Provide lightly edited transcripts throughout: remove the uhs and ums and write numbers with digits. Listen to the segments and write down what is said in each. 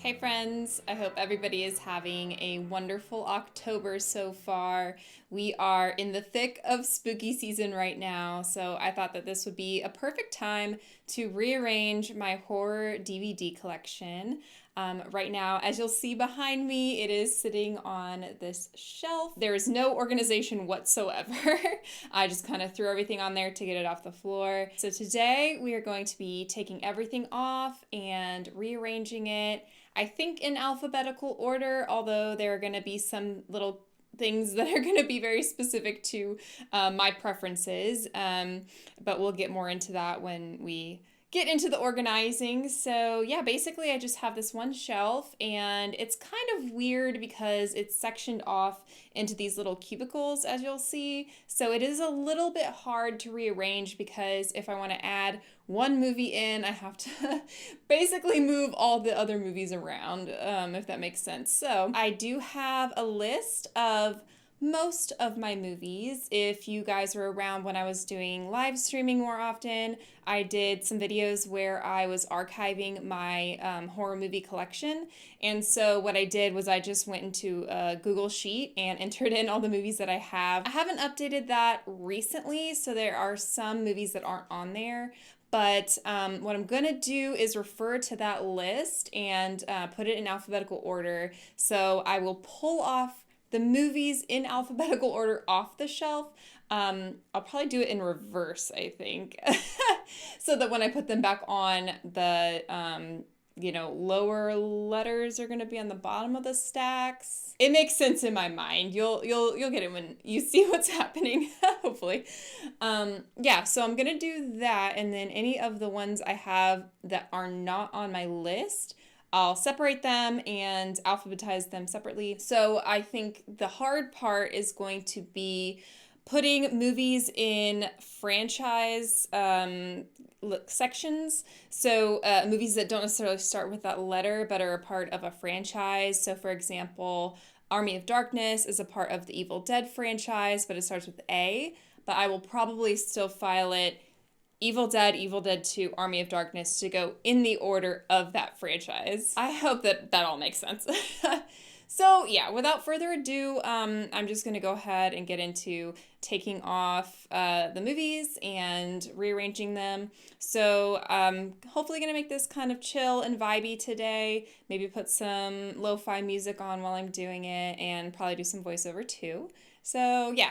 Hey friends, I hope everybody is having a wonderful October so far. We are in the thick of spooky season right now, so I thought that this would be a perfect time to rearrange my horror DVD collection. Right now, as you'll see behind me, it is sitting on this shelf. There is no organization whatsoever. I just kind of threw everything on there to get it off the floor. So today we are going to be taking everything off and rearranging it. I think in alphabetical order, although there are going to be some little things that are going to be very specific to my preferences. But we'll get more into that when we get into the organizing. So yeah, basically I just have this one shelf and it's kind of weird because it's sectioned off into these little cubicles, as you'll see. So it is a little bit hard to rearrange because if I want to add one movie in, I have to basically move all the other movies around, if that makes sense. So I do have a list of most of my movies. If you guys were around when I was doing live streaming more often, I did some videos where I was archiving my horror movie collection. And so what I did was I just went into a Google Sheet and entered in all the movies that I have. I haven't updated that recently, so there are some movies that aren't on there. But what I'm going to do is refer to that list and put it in alphabetical order. So I will pull off the movies in alphabetical order off the shelf. I'll probably do it in reverse, I think, so that when I put them back on, the lower letters are going to be on the bottom of the stacks. It makes sense in my mind. You'll get it when you see what's happening, hopefully. Yeah, so I'm going to do that, and then any of the ones I have that are not on my list, I'll separate them and alphabetize them separately. So I think the hard part is going to be putting movies in franchise sections. So movies that don't necessarily start with that letter but are a part of a franchise. So for example, Army of Darkness is a part of the Evil Dead franchise, but it starts with A. But I will probably still file it Evil Dead 2, Army of Darkness to go in the order of that franchise. I hope that all makes sense. So yeah, without further ado, I'm just gonna go ahead and get into taking off the movies and rearranging them. So I'm hopefully gonna make this kind of chill and vibey today. Maybe put some lo-fi music on while I'm doing it and probably do some voiceover too. So yeah,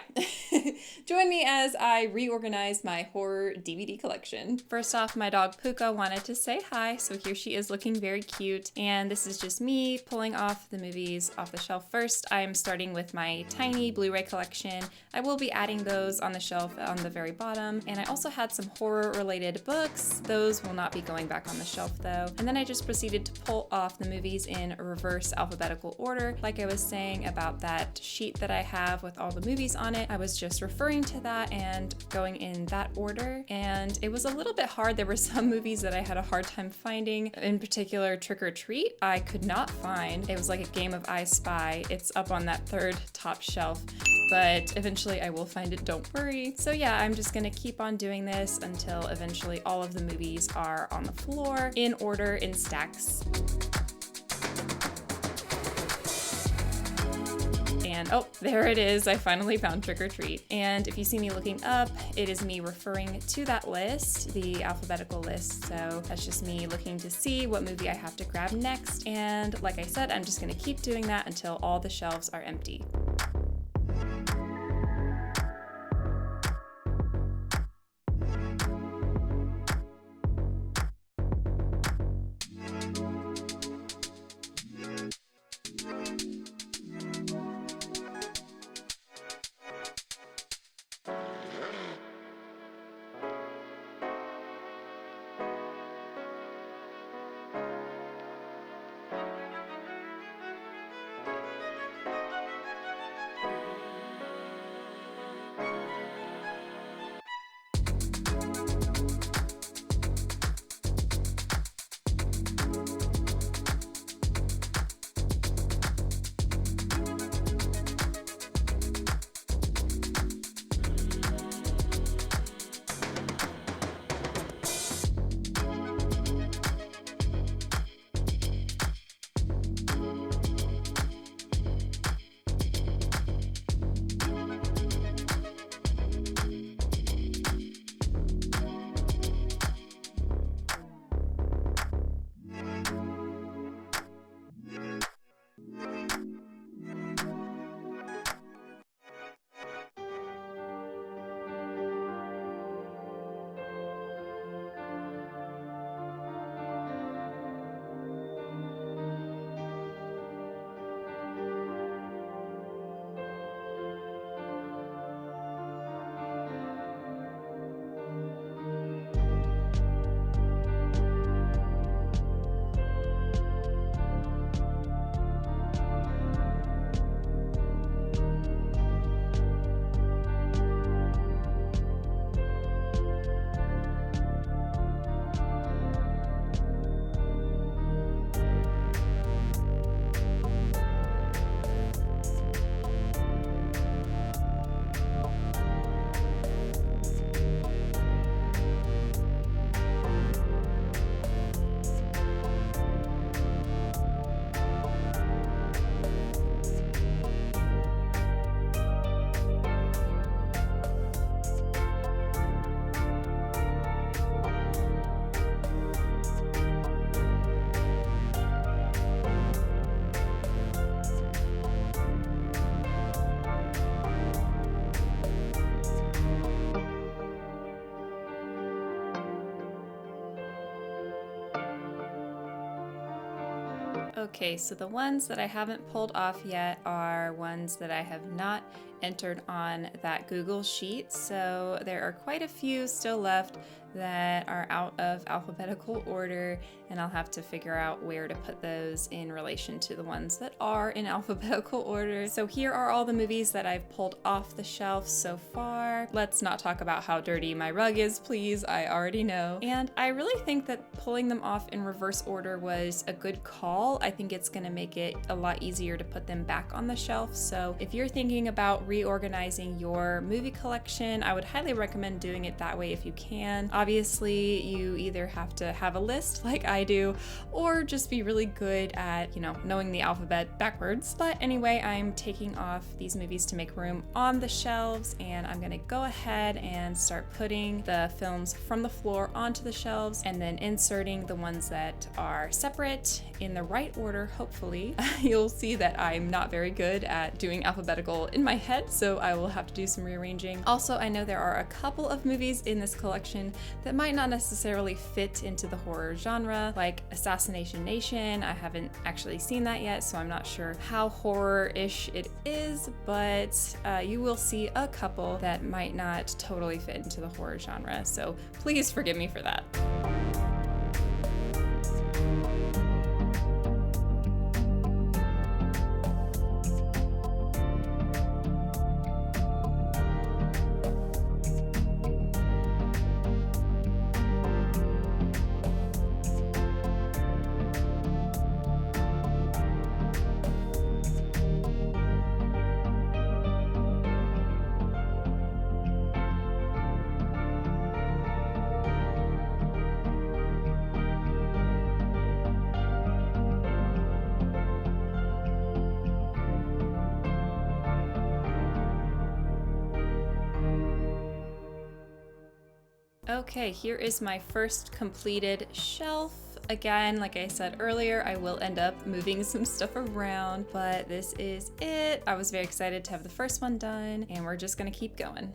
join me as I reorganize my horror DVD collection. First off, my dog Puka wanted to say hi, so here she is looking very cute. And this is just me pulling off the movies off the shelf. First, I'm starting with my tiny Blu-ray collection. I will be adding those on the shelf on the very bottom. And I also had some horror-related books. Those will not be going back on the shelf though. And then I just proceeded to pull off the movies in reverse alphabetical order. Like I was saying about that sheet that I have with all the movies on it, I was just referring to that and going in that order. And it was a little bit hard. There were some movies that I had a hard time finding. In particular, Trick or Treat, I could not find. It was like a game of I Spy. It's up on that third top shelf, but eventually I will find it, don't worry. So yeah, I'm just gonna keep on doing this until eventually all of the movies are on the floor in order in stacks. And oh, there it is. I finally found Trick or Treat. And if you see me looking up, it is me referring to that list, the alphabetical list. So that's just me looking to see what movie I have to grab next. And like I said, I'm just gonna keep doing that until all the shelves are empty. Okay, so the ones that I haven't pulled off yet are ones that I have not entered on that Google sheet. So there are quite a few still left that are out of alphabetical order, and I'll have to figure out where to put those in relation to the ones that are in alphabetical order. So here are all the movies that I've pulled off the shelf so far. Let's not talk about how dirty my rug is, please. I already know. And I really think that pulling them off in reverse order was a good call. I think it's gonna make it a lot easier to put them back on the shelf. So if you're thinking about reorganizing your movie collection, I would highly recommend doing it that way if you can. Obviously, you either have to have a list like I do, or just be really good at, knowing the alphabet backwards. But anyway, I'm taking off these movies to make room on the shelves, and I'm gonna go ahead and start putting the films from the floor onto the shelves, and then inserting the ones that are separate in the right order, hopefully. You'll see that I'm not very good at doing alphabetical in my head, so I will have to do some rearranging. Also, I know there are a couple of movies in this collection that might not necessarily fit into the horror genre, like Assassination Nation. I haven't actually seen that yet, so I'm not sure how horror-ish it is, but you will see a couple that might not totally fit into the horror genre, so please forgive me for that. Okay, here is my first completed shelf. Again, like I said earlier, I will end up moving some stuff around, but this is it. I was very excited to have the first one done, and we're just gonna keep going.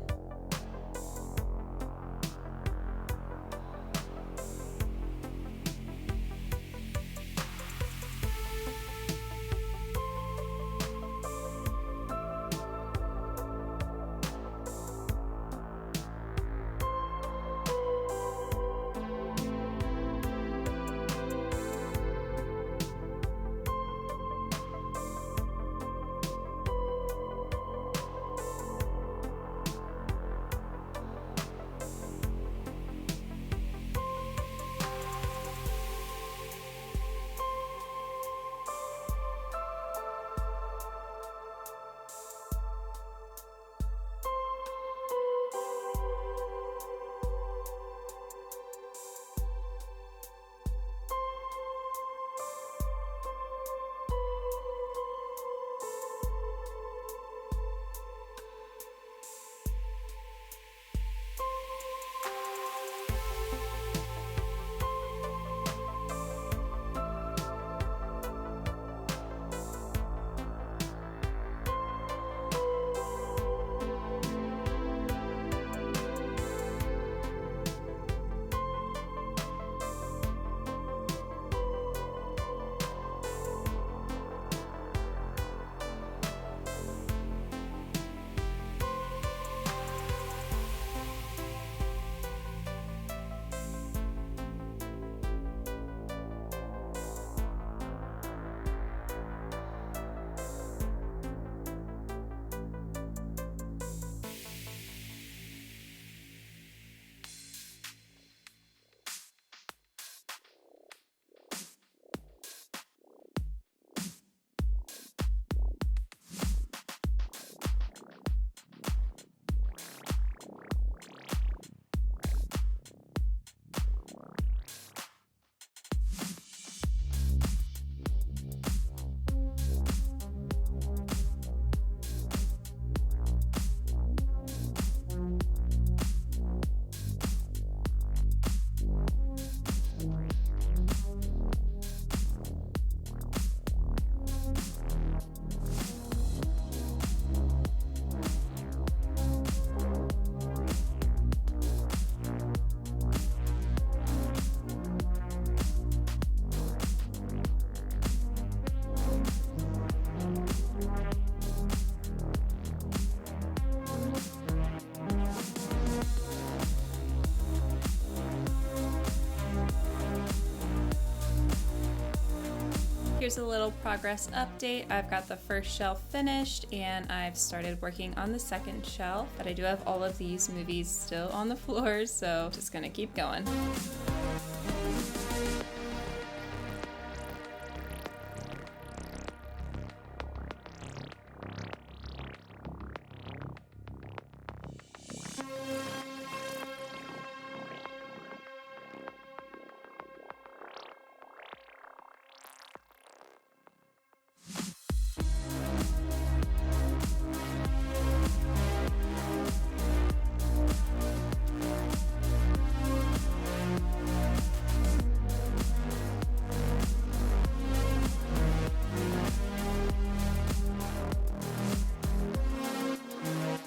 Here's a little progress update. I've got the first shelf finished and I've started working on the second shelf, but I do have all of these movies still on the floor, so just gonna keep going.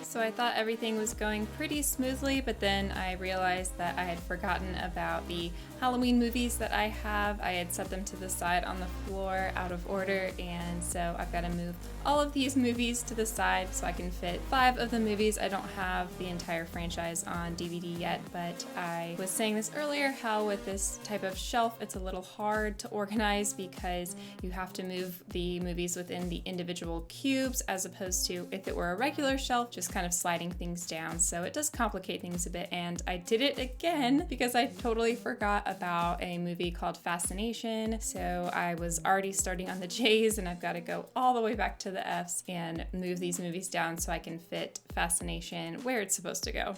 So I thought everything was going pretty smoothly, but then I realized that I had forgotten about the Halloween movies that I have. I had set them to the side on the floor out of order, and so I've got to move all of these movies to the side so I can fit 5 of the movies. I don't have the entire franchise on DVD yet, but I was saying this earlier, how with this type of shelf it's a little hard to organize because you have to move the movies within the individual cubes as opposed to if it were a regular shelf, just kind of sliding things down. So it does complicate things a bit, and I did it again because I totally forgot about a movie called Fascination. So I was already starting on the J's and I've got to go all the way back to the F's and move these movies down so I can fit Fascination where it's supposed to go.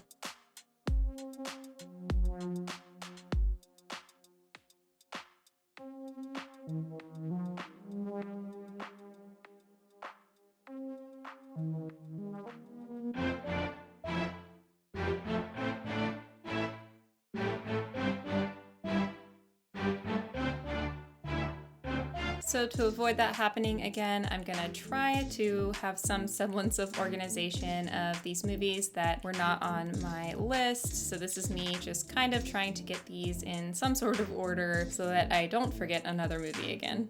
So to avoid that happening again, I'm gonna try to have some semblance of organization of these movies that were not on my list. So this is me just kind of trying to get these in some sort of order so that I don't forget another movie again.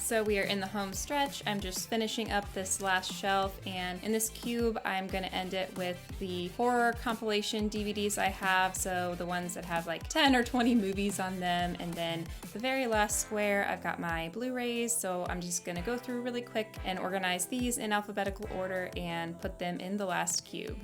So we are in the home stretch. I'm just finishing up this last shelf, and in this cube I'm gonna end it with the horror compilation DVDs I have, so the ones that have like 10 or 20 movies on them, and then the very last square I've got my Blu-rays, so I'm just gonna go through really quick and organize these in alphabetical order and put them in the last cube.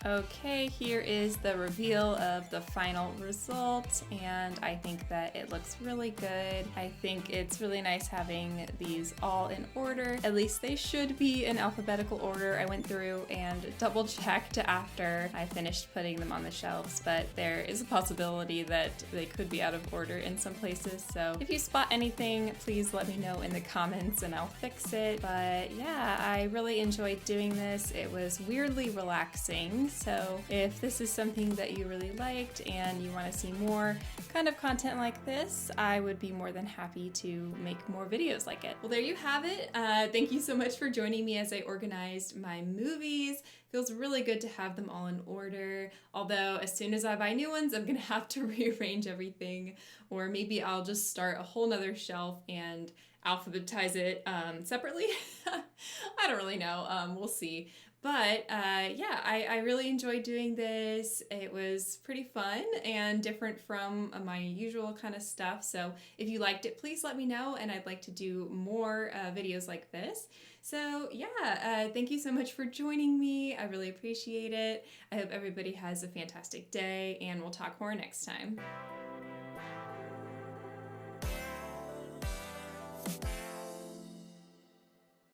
Okay, here is the reveal of the final result, and I think that it looks really good. I think it's really nice having these all in order. At least they should be in alphabetical order. I went through and double checked after I finished putting them on the shelves, but there is a possibility that they could be out of order in some places. So if you spot anything, please let me know in the comments and I'll fix it. But yeah, I really enjoyed doing this. It was weirdly relaxing. So if this is something that you really liked and you want to see more kind of content like this, I would be more than happy to make more videos like it. Well, there you have it. Thank you so much for joining me as I organized my movies. Feels really good to have them all in order. Although as soon as I buy new ones, I'm gonna have to rearrange everything, or maybe I'll just start a whole nother shelf and alphabetize it separately. I don't really know. We'll see. But yeah, I really enjoyed doing this. It was pretty fun and different from my usual kind of stuff. So if you liked it, please let me know, and I'd like to do more videos like this. So yeah, thank you so much for joining me. I really appreciate it. I hope everybody has a fantastic day, and we'll talk more next time.